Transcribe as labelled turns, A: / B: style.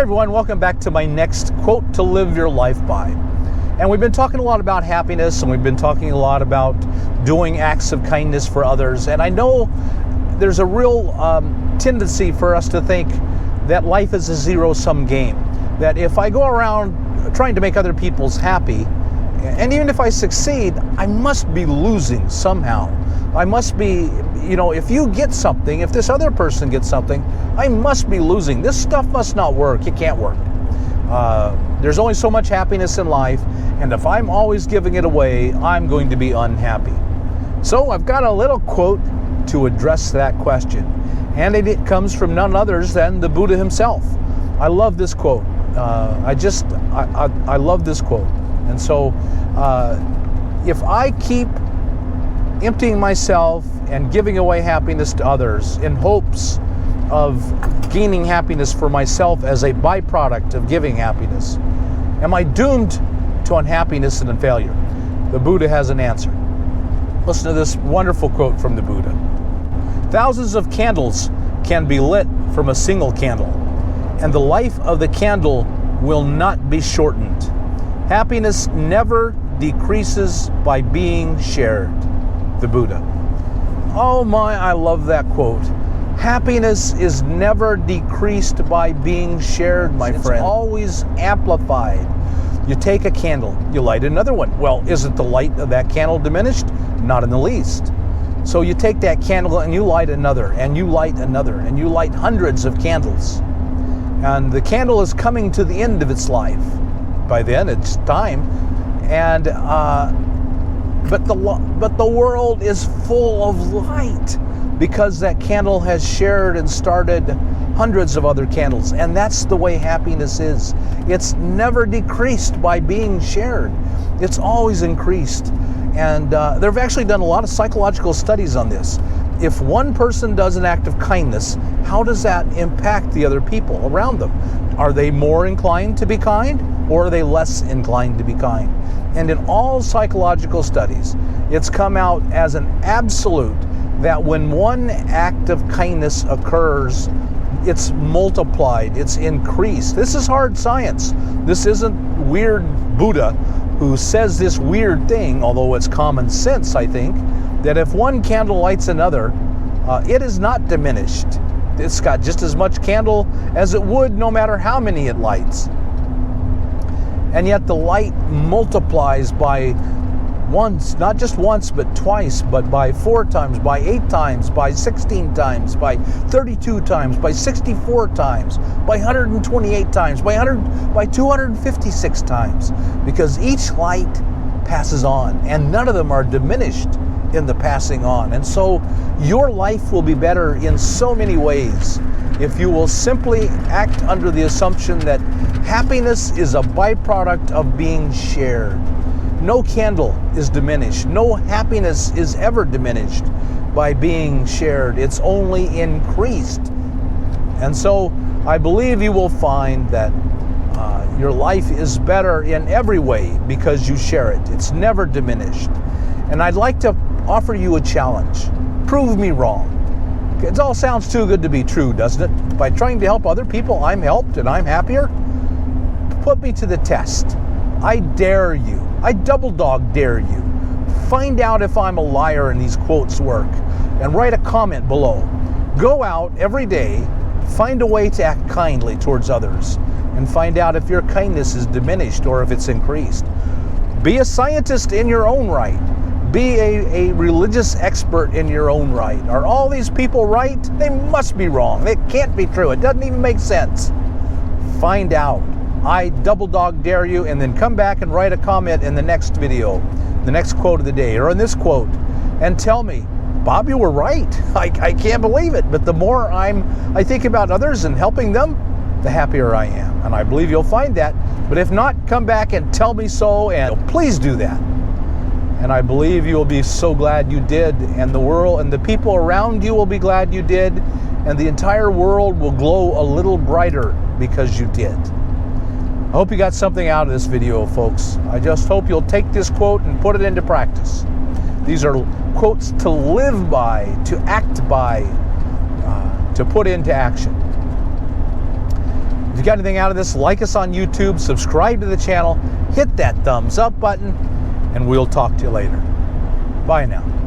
A: everyone, welcome back to my next quote to live your life by. And we've been talking a lot about happiness, and we've been talking a lot about doing acts of kindness for others. And I know there's a real tendency for us to think that life is a zero-sum game. That if I go around trying to make other people's happy, and even if I succeed, I must be losing somehow. I must be, if you get something, if this other person gets something, I must be losing. This stuff must not work. It can't work. There's only so much happiness in life, and if I'm always giving it away, I'm going to be unhappy. So I've got a little quote to address that question, and it comes from none others than the Buddha himself. I love this quote. I love this quote. And so if I keep emptying myself and giving away happiness to others in hopes of gaining happiness for myself as a byproduct of giving happiness, am I doomed to unhappiness and failure? The Buddha has an answer. Listen to this wonderful quote from the Buddha. Thousands of candles can be lit from a single candle, and the life of the candle will not be shortened. Happiness never decreases by being shared. The Buddha. Oh my, I love that quote. Happiness is never decreased by being shared, my friend. It's always amplified. You take a candle, you light another one. Well, isn't the light of that candle diminished? Not in the least. So you take that candle and you light another, and you light another, and you light hundreds of candles. And the candle is coming to the end of its life. By then, it's time. And but the world is full of light because that candle has shared and started hundreds of other candles. And that's the way happiness is. It's never decreased by being shared. It's always increased. And they've actually done a lot of psychological studies on this. If one person does an act of kindness, how does that impact the other people around them? Are they more inclined to be kind, or are they less inclined to be kind? And in all psychological studies, it's come out as an absolute that when one act of kindness occurs, it's multiplied, it's increased. This is hard science. This isn't weird Buddha who says this weird thing, although it's common sense, I think, that if one candle lights another, it is not diminished. It's got just as much candle as it would no matter how many it lights. And yet the light multiplies by once, not just once, but twice, but by 4 times, by 8 times, by 16 times, by 32 times, by 64 times, by 128 times, by 256 times, because each light passes on, and none of them are diminished in the passing on. And so your life will be better in so many ways if you will simply act under the assumption that happiness is a byproduct of being shared. No candle is diminished. No happiness is ever diminished by being shared. It's only increased. And so I believe you will find that your life is better in every way because you share it. It's never diminished. And I'd like to offer you a challenge. Prove me wrong. It all sounds too good to be true, doesn't it? By trying to help other people, I'm helped and I'm happier. Put me to the test. I dare you. I double dog dare you. Find out if I'm a liar and these quotes work, and write a comment below. Go out every day, find a way to act kindly towards others, and find out if your kindness is diminished or if it's increased. Be a scientist in your own right. Be a religious expert in your own right. Are all these people right? They must be wrong. They can't be true. It doesn't even make sense. Find out. I double dog dare you, and then come back and write a comment in the next video, the next quote of the day, or in this quote, and tell me, Bob, you were right. I can't believe it. But the more I think about others and helping them, the happier I am. And I believe you'll find that. But if not, come back and tell me so, and please do that. And I believe you will be so glad you did, and the world and the people around you will be glad you did, and the entire world will glow a little brighter because you did. I hope you got something out of this video, folks. I just hope you'll take this quote and put it into practice. These are quotes to live by, to act by, to put into action. If you got anything out of this, like us on YouTube, subscribe to the channel, hit that thumbs up button, and we'll talk to you later. Bye now.